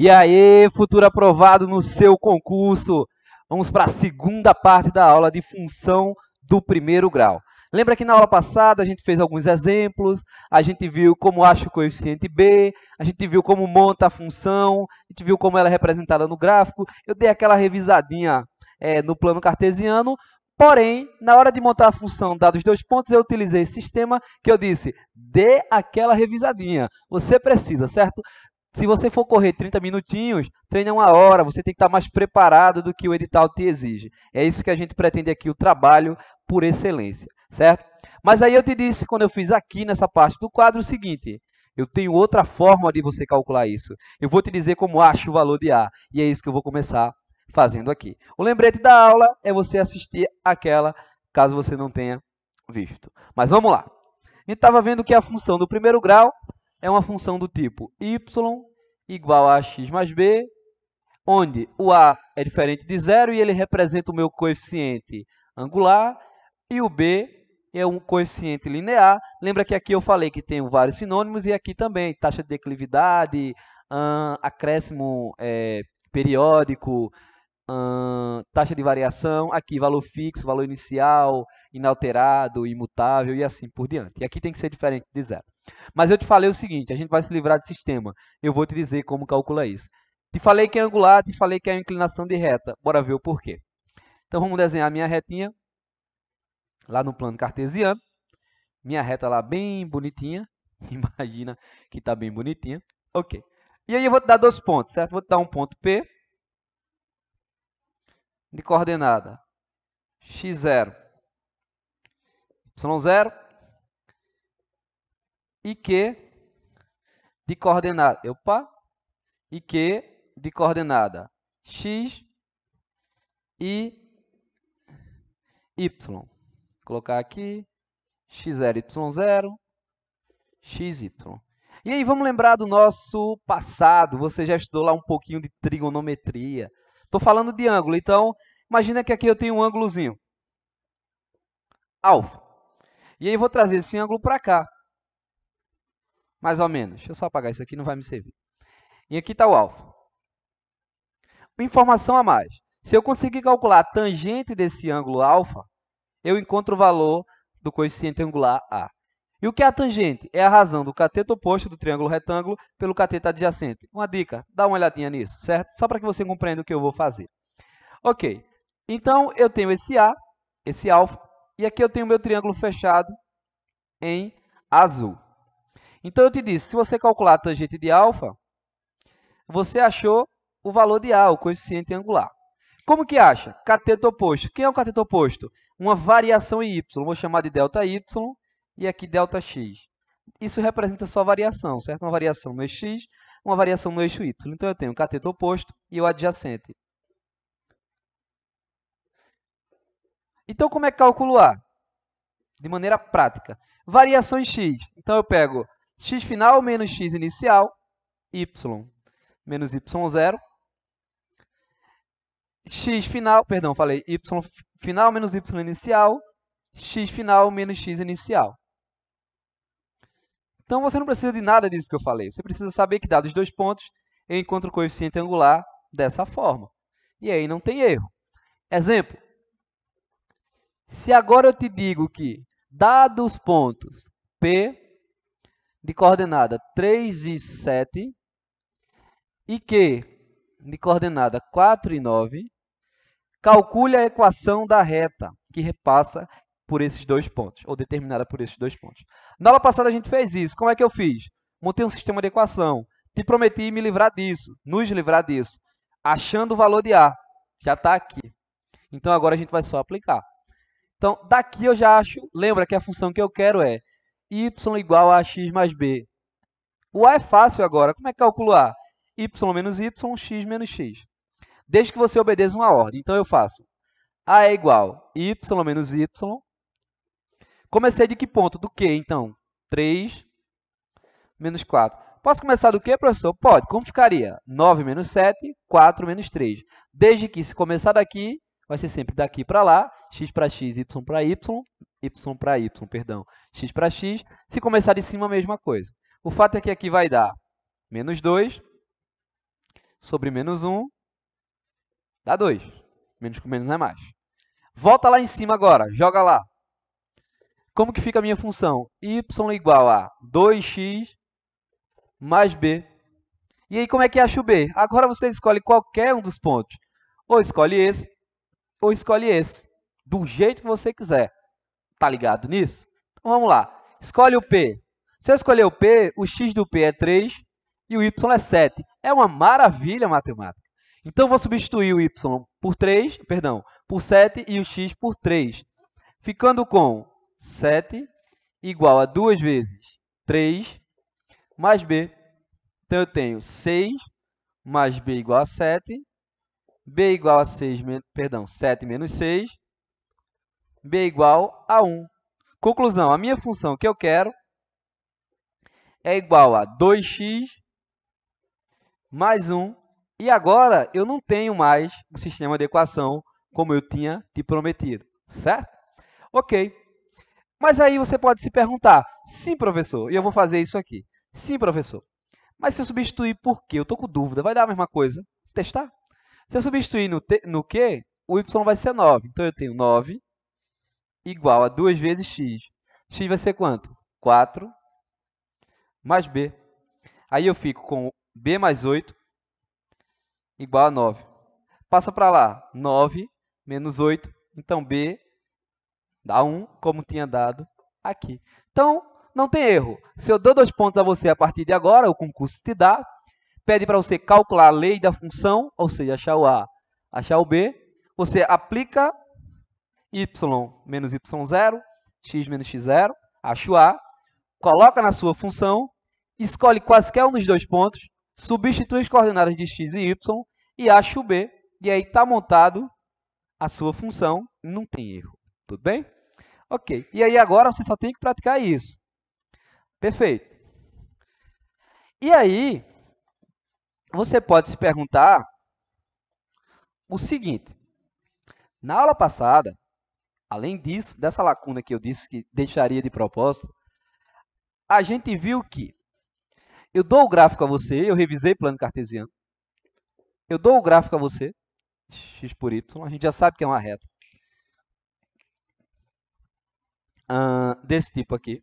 E aí, futuro aprovado no seu concurso. Vamos para a segunda parte da aula de função do primeiro grau. Lembra que na aula passada a gente fez alguns exemplos, a gente viu como acha o coeficiente b, a gente viu como monta a função, a gente viu como ela é representada no gráfico. Eu dei aquela revisadinha no plano cartesiano, porém, na hora de montar a função dados os dois pontos, eu utilizei esse sistema que eu disse, dê aquela revisadinha. Você precisa, certo? Se você for correr 30 minutinhos, treina 1 hora, você tem que estar mais preparado do que o edital te exige. É isso que a gente pretende aqui, o trabalho por excelência, certo? Mas aí eu te disse, quando eu fiz aqui nessa parte do quadro, o seguinte, eu tenho outra forma de você calcular isso. Eu vou te dizer como acho o valor de A, e é isso que eu vou começar fazendo aqui. O lembrete da aula é você assistir aquela, caso você não tenha visto. Mas vamos lá. A gente estava vendo que a função do primeiro grau é uma função do tipo y igual a x mais b, onde o a é diferente de zero e ele representa o meu coeficiente angular, e o b é um coeficiente linear. Lembra que aqui eu falei que tem vários sinônimos, e aqui também, taxa de declividade, acréscimo periódico, taxa de variação, aqui valor fixo, valor inicial, inalterado, imutável e assim por diante. E aqui tem que ser diferente de zero. Mas eu te falei o seguinte, a gente vai se livrar de sistema. Eu vou te dizer como calcula isso. Te falei que é angular, te falei que é a inclinação de reta. Bora ver o porquê. Então vamos desenhar a minha retinha lá no plano cartesiano. Minha reta lá bem bonitinha. Imagina que está bem bonitinha. Ok. E aí eu vou te dar 2 pontos, certo? Vou te dar um ponto P de coordenada x0, y0 e Q de coordenada, de coordenada x e y. Vou colocar aqui x0, y0, xy. E aí, vamos lembrar do nosso passado. Você já estudou lá um pouquinho de trigonometria. Estou falando de ângulo, então imagina que aqui eu tenho um ângulozinho, alfa. E aí eu vou trazer esse ângulo para cá, mais ou menos. Deixa eu só apagar isso aqui, não vai me servir. E aqui está o alfa. Uma informação a mais. Se eu conseguir calcular a tangente desse ângulo alfa, eu encontro o valor do coeficiente angular A. E o que é a tangente? É a razão do cateto oposto do triângulo retângulo pelo cateto adjacente. Uma dica, dá uma olhadinha nisso, certo? Só para que você compreenda o que eu vou fazer. Ok, então eu tenho esse A, esse alfa, e aqui eu tenho o meu triângulo fechado em azul. Então eu te disse, se você calcular a tangente de alfa, você achou o valor de A, o coeficiente angular. Como que acha? Cateto oposto. Quem é o cateto oposto? Uma variação em y. Vou chamar de delta y e aqui delta x. Isso representa só variação, certo? Uma variação no eixo x, uma variação no eixo y. Então eu tenho o cateto oposto e o adjacente. Então como é que calculo A? De maneira prática. Variação em x. Então eu pego x final menos x inicial, y menos y0, x final, perdão, falei y final menos y inicial, x final menos x inicial. Então, você não precisa de nada disso que eu falei. Você precisa saber que, dados os 2 pontos, eu encontro o coeficiente angular dessa forma. E aí não tem erro. Exemplo. Se agora eu te digo que, dados os pontos P de coordenada 3 e 7 e Q de coordenada 4 e 9, calcule a equação da reta que repassa por esses 2 pontos, ou determinada por esses 2 pontos. Na aula passada a gente fez isso. Como é que eu fiz? Montei um sistema de equação. Te prometi me livrar disso, nos livrar disso, achando o valor de A. Já está aqui. Então, agora a gente vai só aplicar. Então, daqui eu já acho, lembra que a função que eu quero é y igual a x mais b. O A é fácil agora. Como é que calculo A? Y menos y, x menos x. Desde que você obedeça uma ordem. Então, eu faço A é igual a y menos y. Comecei de que ponto? Do que, então? 3 menos 4. Posso começar do que, professor? Pode. Como ficaria? 9 menos 7, 4 menos 3. Desde que, se começar daqui, vai ser sempre daqui para lá, x para x, y para y para y, perdão, x para x. Se começar de cima, a mesma coisa. O fato é que aqui vai dar menos 2 sobre menos 1 dá 2. Menos com menos não é mais. Volta lá em cima agora, joga lá. Como que fica a minha função? Y igual a 2x mais b. E aí, como é que acha o b? Agora você escolhe qualquer um dos pontos. Ou escolhe esse, ou escolhe esse. Do jeito que você quiser. Tá ligado nisso? Então, vamos lá. Escolhe o p. Se eu escolher o p, o x do p é 3 e o y é 7. É uma maravilha matemática. Então, vou substituir o y por 3, perdão, por 7 e o x por 3. Ficando com 7 igual a 2 vezes 3 mais b. Então, eu tenho 6 mais b igual a 7. B igual a 6, perdão, 7 menos 6. B igual a 1. Conclusão, a minha função que eu quero é igual a 2x mais 1. E agora eu não tenho mais o sistema de equação como eu tinha te prometido, certo? Ok. Mas aí você pode se perguntar, sim, professor, e eu vou fazer isso aqui. Sim, professor. Mas se eu substituir por quê? Eu estou com dúvida. Vai dar a mesma coisa? Testar? Se eu substituir no quê, o y vai ser 9. Então, eu tenho 9 igual a 2 vezes x. X vai ser quanto? 4 mais b. Aí eu fico com b mais 8 igual a 9. Passa para lá. 9 menos 8. Então, b dá 1, como tinha dado aqui. Então, não tem erro. Se eu dou 2 pontos a você a partir de agora, o concurso te dá, pede para você calcular a lei da função, ou seja, achar o a, achar o b. Você aplica y menos y0, x menos x0, acha o a, coloca na sua função, escolhe quaisquer um dos 2 pontos, substitui as coordenadas de x e y e acha o b. E aí está montado a sua função, não tem erro. Tudo bem? Ok. E aí agora você só tem que praticar isso. Perfeito. E aí, você pode se perguntar o seguinte. Na aula passada, além disso, dessa lacuna que eu disse que deixaria de propósito, a gente viu que eu dou o gráfico a você, eu revisei plano cartesiano, eu dou o gráfico a você, x por y, a gente já sabe que é uma reta, desse tipo aqui.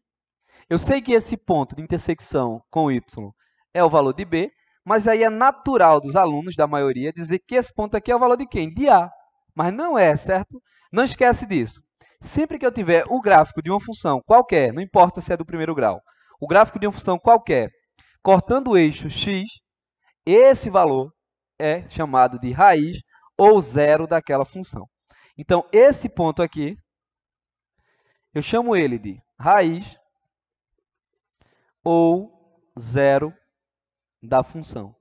Eu sei que esse ponto de intersecção com y é o valor de b, mas aí é natural dos alunos, da maioria, dizer que esse ponto aqui é o valor de quem? De a. Mas não é, certo? Não esquece disso. Sempre que eu tiver o gráfico de uma função qualquer, não importa se é do primeiro grau, o gráfico de uma função qualquer, cortando o eixo x, esse valor é chamado de raiz ou zero daquela função. Então, esse ponto aqui, eu chamo ele de raiz ou zero da função.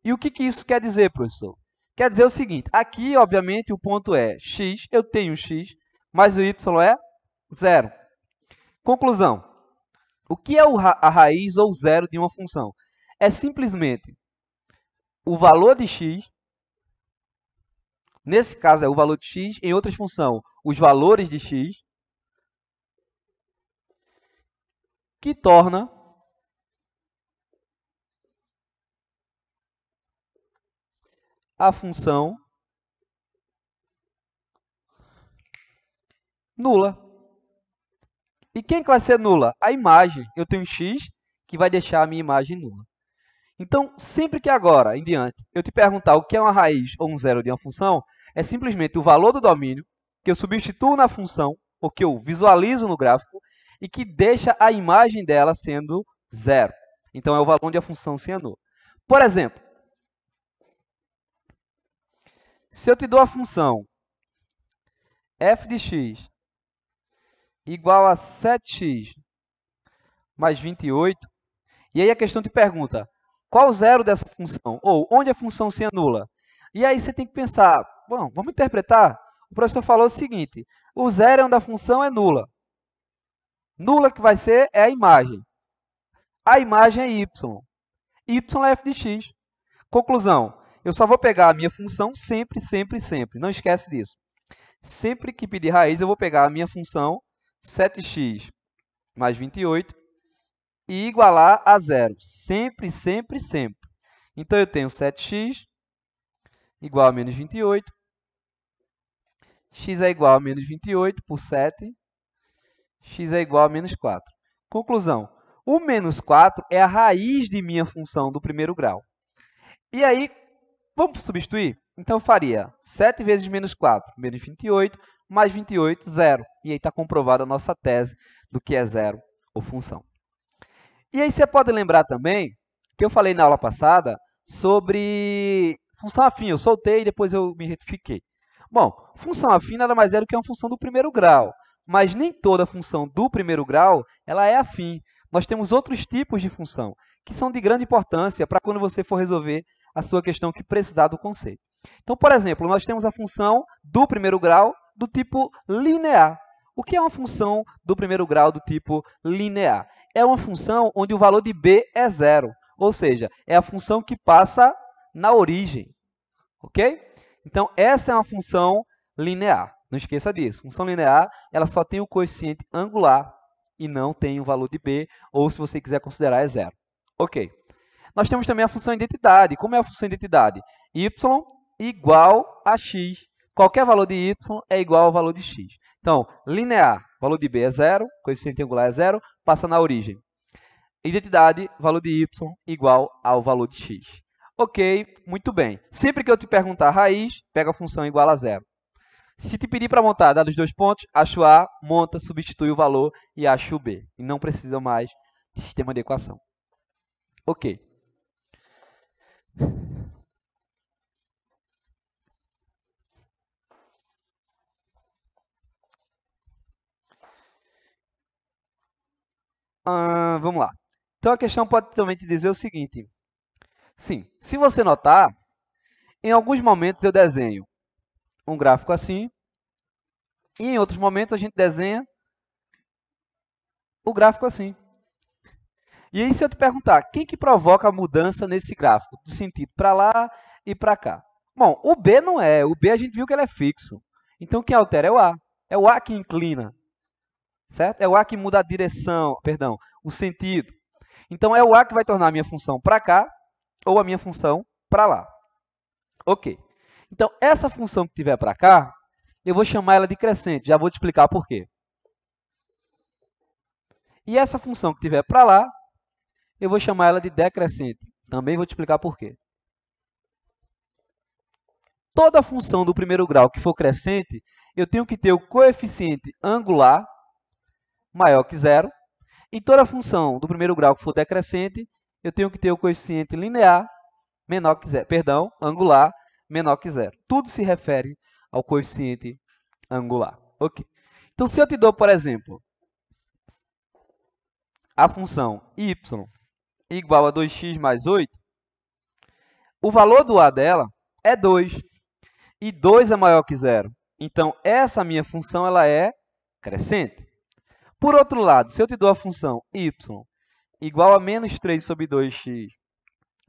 E o que isso quer dizer, professor? Quer dizer o seguinte, aqui, obviamente, o ponto é x, eu tenho x, mas o y é zero. Conclusão, o que é a raiz ou zero de uma função? É simplesmente o valor de x, nesse caso é o valor de x, em outras funções, os valores de x, que torna a função nula. E quem que vai ser nula? A imagem. Eu tenho x que vai deixar a minha imagem nula. Então, sempre que agora, em diante, eu te perguntar o que é uma raiz ou um zero de uma função, é simplesmente o valor do domínio que eu substituo na função, ou que eu visualizo no gráfico, e que deixa a imagem dela sendo zero. Então, é o valor onde a função se anula. Por exemplo, se eu te dou a função f de x igual a 7x mais 28, e aí a questão te pergunta, qual o zero dessa função? Ou onde a função se anula? E aí você tem que pensar, bom, vamos interpretar. O professor falou o seguinte, o zero é onde a função é nula. Nula que vai ser é a imagem. A imagem é y. Y é f de x. Conclusão, eu só vou pegar a minha função sempre, sempre, sempre. Não esquece disso. Sempre que pedir raiz, eu vou pegar a minha função 7x mais 28 e igualar a zero. Sempre, sempre, sempre. Então, eu tenho 7x igual a menos 28. X é igual a menos 28 por 7. X é igual a menos 4. Conclusão. O menos 4 é a raiz de minha função do primeiro grau. E aí, vamos substituir? Então, eu faria 7 vezes menos 4, menos 28, mais 28, zero. E aí está comprovada a nossa tese do que é zero ou função. E aí você pode lembrar também que eu falei na aula passada sobre função afim. Eu soltei e depois eu me retifiquei. Bom, função afim nada mais é do que uma função do primeiro grau. Mas nem toda função do primeiro grau ela é afim. Nós temos outros tipos de função que são de grande importância para quando você for resolver a sua questão que precisar do conceito. Então, por exemplo, nós temos a função do primeiro grau do tipo linear. O que é uma função do primeiro grau do tipo linear? É uma função onde o valor de b é zero, ou seja, é a função que passa na origem, ok? Então, essa é uma função linear. Não esqueça disso. Função linear, ela só tem o coeficiente angular e não tem o valor de b, ou se você quiser considerar, é zero. Ok. Nós temos também a função identidade. Como é a função identidade? Y igual a x. Qualquer valor de y é igual ao valor de x. Então, linear, valor de b é zero, coeficiente angular é zero, passa na origem. Identidade, valor de y igual ao valor de x. Ok, muito bem. Sempre que eu te perguntar a raiz, pega a função igual a zero. Se te pedir para montar, dados dois pontos, acho A, monta, substitui o valor e acho B. E não precisa mais de sistema de equação. Ok. Vamos lá. Então, a questão pode também te dizer o seguinte. Sim, se você notar, em alguns momentos eu desenho um gráfico assim, e em outros momentos a gente desenha o gráfico assim. E aí, se eu te perguntar, quem que provoca a mudança nesse gráfico, do sentido para lá e para cá? Bom, o B não é. O B a gente viu que ele é fixo. Então, quem altera é o A. É o A que inclina, certo? É o A que muda a direção, perdão, o sentido. Então, é o A que vai tornar a minha função para cá ou a minha função para lá. Ok. Então, essa função que tiver para cá, eu vou chamar ela de crescente. Já vou te explicar por quê. E essa função que tiver para lá, eu vou chamar ela de decrescente. Também vou te explicar por quê. Toda função do primeiro grau que for crescente, eu tenho que ter o coeficiente angular maior que zero. E toda função do primeiro grau que for decrescente, eu tenho que ter o coeficiente linear menor que zero, perdão, angular menor que zero. Tudo se refere ao coeficiente angular. Ok. Então, se eu te dou, por exemplo, a função y igual a 2x mais 8, o valor do a dela é 2. E 2 é maior que zero. Então, essa minha função ela é crescente. Por outro lado, se eu te dou a função y igual a menos 3 sobre 2x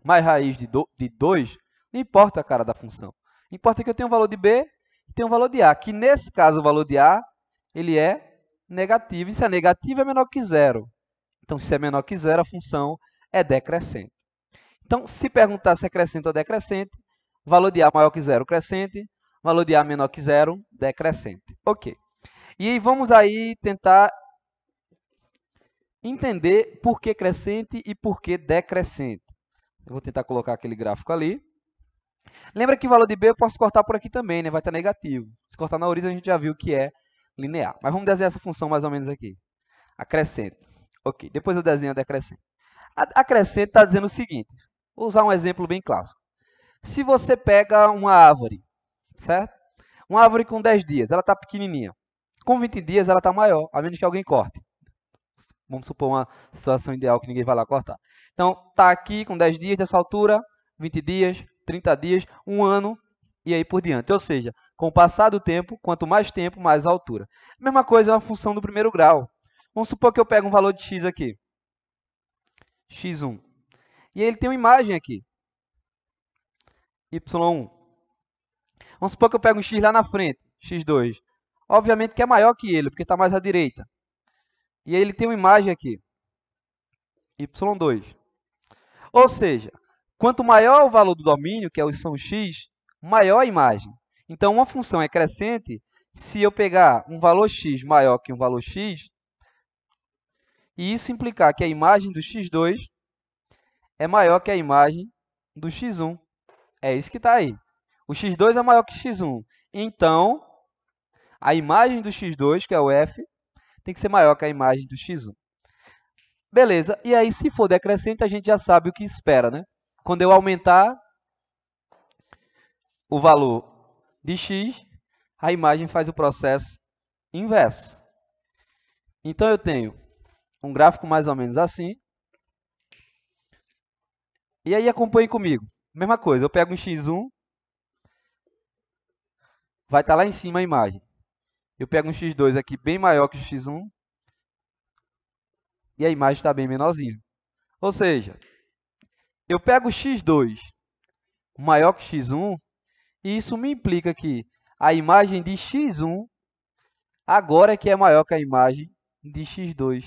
mais raiz de 2, não importa a cara da função. Importa que eu tenho um valor de b e tenho um valor de a, que nesse caso o valor de a ele é negativo. E se é negativo, é menor que zero. Então, se é menor que zero, a função é decrescente. Então, se perguntar se é crescente ou decrescente, valor de a maior que zero, crescente. Valor de a menor que zero, decrescente. Ok. E aí, vamos aí tentar entender por que crescente e por que decrescente. Eu vou tentar colocar aquele gráfico ali. Lembra que o valor de b eu posso cortar por aqui também, né? Vai estar negativo. Se cortar na origem, a gente já viu que é linear. Mas vamos desenhar essa função mais ou menos aqui. A crescente. Ok, depois eu desenho a decrescente. A crescente está dizendo o seguinte. Vou usar um exemplo bem clássico. Se você pega uma árvore, certo? Uma árvore com 10 dias, ela está pequenininha. Com 20 dias, ela está maior, a menos que alguém corte. Vamos supor uma situação ideal que ninguém vai lá cortar. Então, está aqui com 10 dias dessa altura, 20 dias, 30 dias, 1 ano e aí por diante. Ou seja, com o passar do tempo, quanto mais tempo, mais altura. A mesma coisa é uma função do primeiro grau. Vamos supor que eu pego um valor de x aqui, x1. E ele tem uma imagem aqui, y1. Vamos supor que eu pego um x lá na frente, x2. Obviamente que é maior que ele, porque está mais à direita. E aí ele tem uma imagem aqui, y2. Ou seja, Quanto maior o valor do domínio, que são x, maior a imagem. Então, uma função é crescente se eu pegar um valor x maior que um valor x, e isso implicar que a imagem do x2 é maior que a imagem do x1. É isso que está aí. O x2 é maior que o x1. Então, a imagem do x2, que é o f, tem que ser maior que a imagem do x1. Beleza. E aí, se for decrescente, a gente já sabe o que espera, né? Quando eu aumentar o valor de x, a imagem faz o processo inverso. Então, eu tenho um gráfico mais ou menos assim. E aí, acompanhe comigo. Mesma coisa, eu pego um x1, vai estar lá em cima a imagem. Eu pego um x2 aqui bem maior que o x1, e a imagem está bem menorzinha. Ou seja, eu pego o x2 maior que x1, e isso me implica que a imagem de x1 agora é que é maior que a imagem de x2.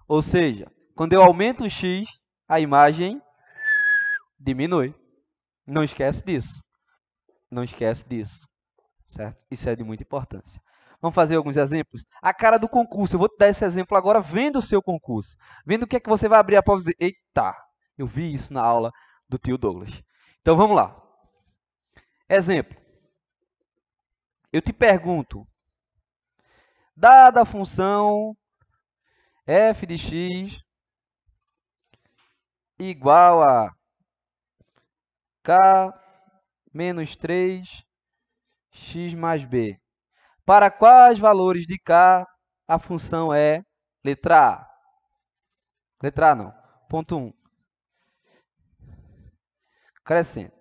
Ou seja, quando eu aumento o x, a imagem diminui. Não esquece disso. Não esquece disso. Certo? Isso é de muita importância. Vamos fazer alguns exemplos? A cara do concurso. Eu vou te dar esse exemplo agora vendo o seu concurso. Vendo o que é que você vai abrir a prova e dizer, eita, eu vi isso na aula do tio Douglas. Então, vamos lá. Exemplo. Eu te pergunto, dada a função f de x igual a k menos 3 x mais b. Para quais valores de k a função é letra A? Letra A não. Ponto 1. Crescente.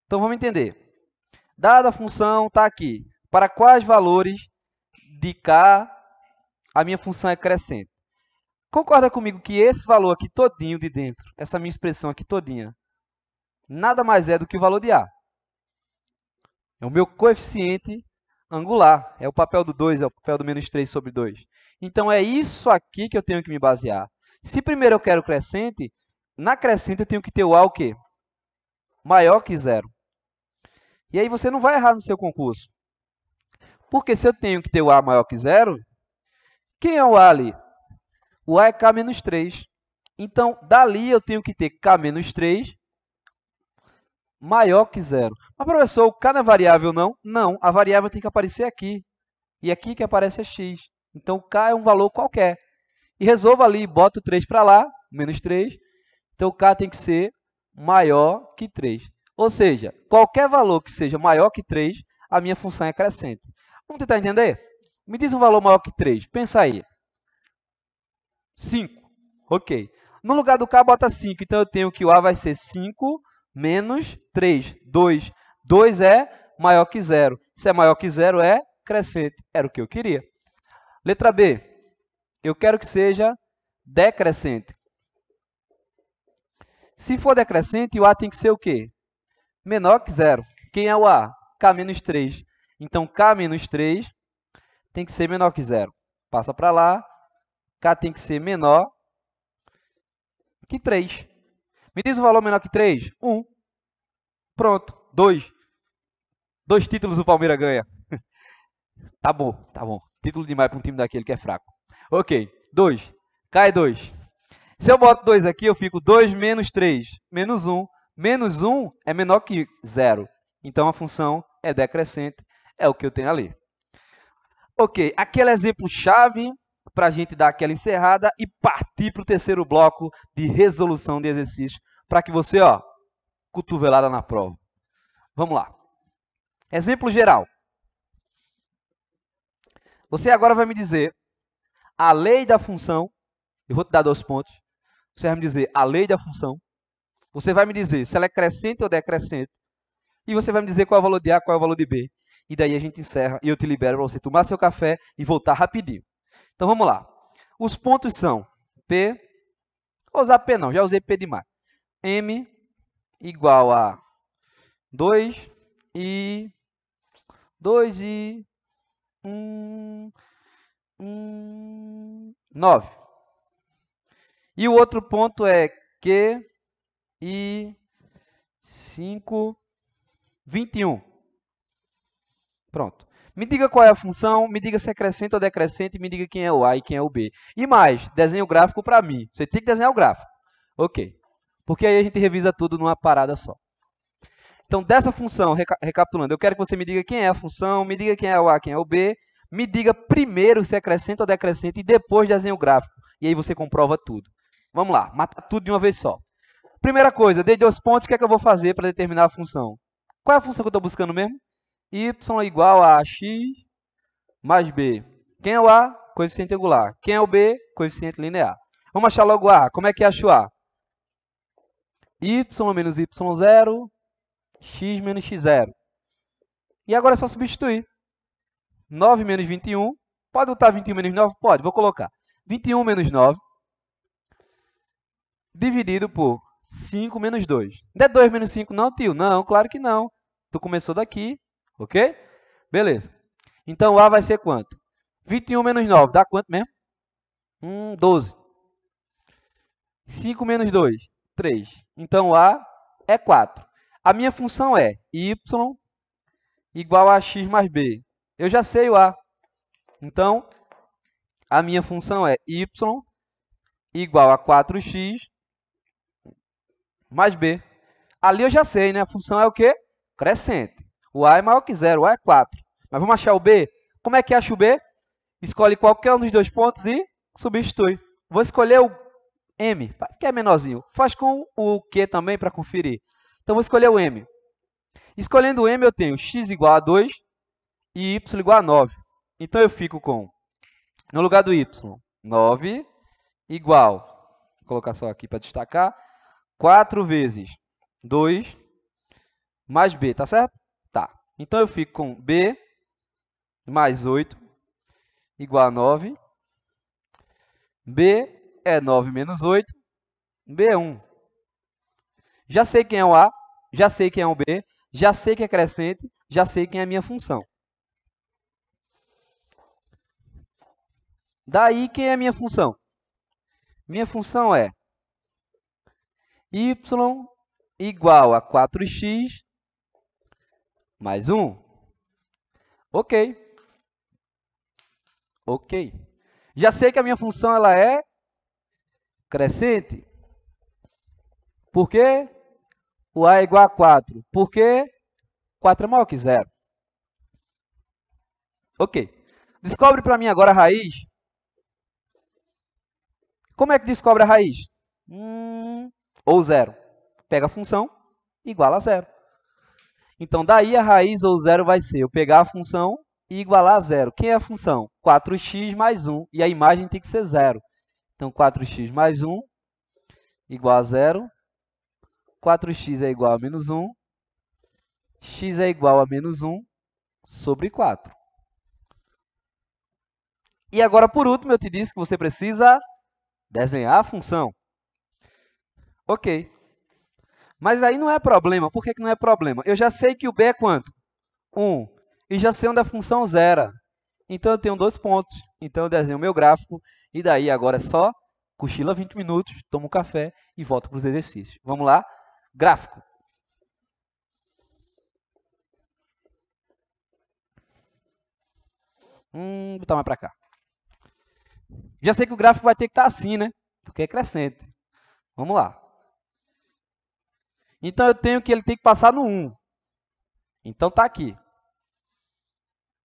Então, vamos entender. Dada a função, está aqui. Para quais valores de k a minha função é crescente? Concorda comigo que esse valor aqui todinho de dentro, essa minha expressão aqui todinha, nada mais é do que o valor de A. É o meu coeficiente angular. É o papel do 2, é o papel do menos 3 sobre 2. Então, é isso aqui que eu tenho que me basear. Se primeiro eu quero crescente, na crescente eu tenho que ter o A o quê? Maior que zero. E aí você não vai errar no seu concurso. Porque se eu tenho que ter o A maior que zero, quem é o A ali? O A é K menos 3. Então, dali eu tenho que ter K menos 3 maior que zero. Mas, professor, o K não é variável, não? Não, a variável tem que aparecer aqui. E aqui que aparece é x. Então, K é um valor qualquer. E resolva ali, bota o 3 para lá, menos 3. Então, K tem que ser maior que 3. Ou seja, qualquer valor que seja maior que 3, a minha função é crescente. Vamos tentar entender? Me diz um valor maior que 3. Pensa aí. 5. Ok. No lugar do K, bota 5. Então, eu tenho que o A vai ser 5 menos 3. 2. 2 é maior que 0. Se é maior que 0, é crescente. Era o que eu queria. Letra B. Eu quero que seja decrescente. Se for decrescente, o A tem que ser o quê? Menor que 0. Quem é o A? K menos 3. Então, K menos 3 tem que ser menor que 0. Passa para lá. K tem que ser menor que 3. Me diz um valor menor que 3? 1. Pronto. 2. 2 títulos o Palmeiras ganha. Tá bom, tá bom. Título demais para um time daquele que é fraco. Ok. 2. K é 2. Se eu boto 2 aqui, eu fico 2 menos 3, menos 1. Menos 1 é menor que 0. Então, a função é decrescente. É o que eu tenho ali. Ok, aquele exemplo-chave para a gente dar aquela encerrada e partir para o terceiro bloco de resolução de exercício, para que você, ó, cotovelada na prova. Vamos lá. Exemplo geral. Você agora vai me dizer a lei da função. Eu vou te dar 2 pontos. Você vai me dizer a lei da função. Você vai me dizer se ela é crescente ou decrescente. E você vai me dizer qual é o valor de A, qual é o valor de B. E daí a gente encerra e eu te libero para você tomar seu café e voltar rapidinho. Então, vamos lá. Os pontos são P, vou usar P não, já usei P demais. M igual a 2 e 9. E o outro ponto é Q e 5, 21. Pronto. Me diga qual é a função, me diga se é crescente ou decrescente, me diga quem é o A e quem é o B. E mais, desenhe o gráfico para mim. Você tem que desenhar o gráfico. Ok. Porque aí a gente revisa tudo numa parada só. Então, dessa função, recapitulando, eu quero que você me diga quem é a função, me diga quem é o A, quem é o B, me diga primeiro se é crescente ou decrescente e depois desenhe o gráfico. E aí você comprova tudo. Vamos lá, mata tudo de uma vez só. Primeira coisa, dei 2 pontos, o que é que eu vou fazer para determinar a função? Qual é a função que eu estou buscando mesmo? Y igual a x mais b. Quem é o A? Coeficiente angular. Quem é o B? Coeficiente linear. Vamos achar logo o A. Como é que acho o A? Y menos y0, x menos x0. E agora é só substituir. 9 menos 21. Pode botar 21 menos 9? Pode, vou colocar. 21 menos 9 dividido por 5 menos 2. Não é 2 menos 5 não, tio? Não, claro que não. Tu começou daqui, ok? Beleza. Então, o A vai ser quanto? 21 menos 9 dá quanto mesmo? 12. 5 menos 2, 3. Então, o A é 4. A minha função é y igual a x mais b. Eu já sei o A. Então, a minha função é y igual a 4x mais b. Ali eu já sei, né? A função é o quê? Crescente. O A é maior que 0, o A é 4. Mas vamos achar o B? Como é que acha o B? Escolhe qualquer um dos 2 pontos e substitui. Vou escolher o M, que é menorzinho. Faz com o Q também para conferir. Então, vou escolher o M. Escolhendo o M, eu tenho x igual a 2 e y igual a 9. Então, eu fico com, no lugar do y, 9 igual, vou colocar só aqui para destacar, 4 vezes 2 mais b, tá certo? Tá. Então, eu fico com b mais 8 igual a 9. B é 9 menos 8. B é 1. Já sei quem é o A, já sei quem é o B, já sei que é crescente, já sei quem é a minha função. Daí, quem é a minha função? Minha função é y igual a 4x mais 1. Ok. Ok. Já sei que a minha função ela é crescente. Por quê? O A é igual a 4. Por quê? 4 é maior que 0. Ok. Descobre para mim agora a raiz. Como é que descobre a raiz? Ou 0. Pega a função, igual a 0. Então, daí a raiz ou 0 vai ser eu pegar a função e igualar a 0. Quem é a função? 4x mais 1. E a imagem tem que ser 0. Então, 4x mais 1 igual a 0. 4x é igual a menos 1. X é igual a menos 1 sobre 4. E agora, por último, eu te disse que você precisa desenhar a função. Ok. Mas aí não é problema. Por que não é problema? Eu já sei que o b é quanto? 1. E já sei onde a função zera. Então, eu tenho 2 pontos. Então, eu desenho o meu gráfico. E daí, agora é só cochila 20 minutos, tomo um café e volto para os exercícios. Vamos lá? Gráfico. Vou botar mais para cá. Já sei que o gráfico vai ter que estar assim, né? Porque é crescente. Vamos lá. Então, eu tenho que ele tem que passar no 1. Então, está aqui.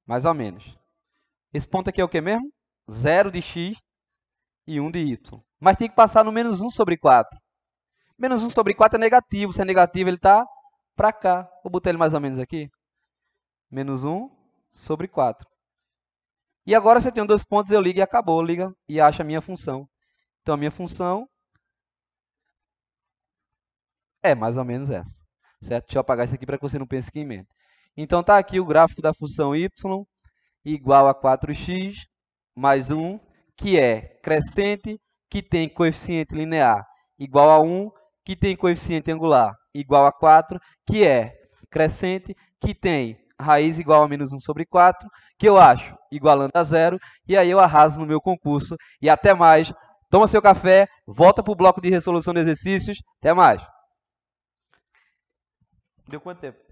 Mais ou menos. Esse ponto aqui é o que mesmo? 0 de x e 1 de y. Mas tem que passar no menos 1 sobre 4. Menos 1 sobre 4 é negativo. Se é negativo, ele está para cá. Vou botar ele mais ou menos aqui. Menos 1 sobre 4. E agora, se eu tenho 2 pontos, eu ligo e acabou. Liga e acha a minha função. Então, a minha função é mais ou menos essa. Certo? Deixa eu apagar isso aqui para que você não pense que emenda. Então, está aqui o gráfico da função y igual a 4x mais 1, que é crescente, que tem coeficiente linear igual a 1, que tem coeficiente angular igual a 4, que é crescente, que tem raiz igual a menos 1 sobre 4, que eu acho igualando a 0, e aí eu arraso no meu concurso. E até mais. Toma seu café, volta para o bloco de resolução de exercícios. Até mais. Deu quanto tempo?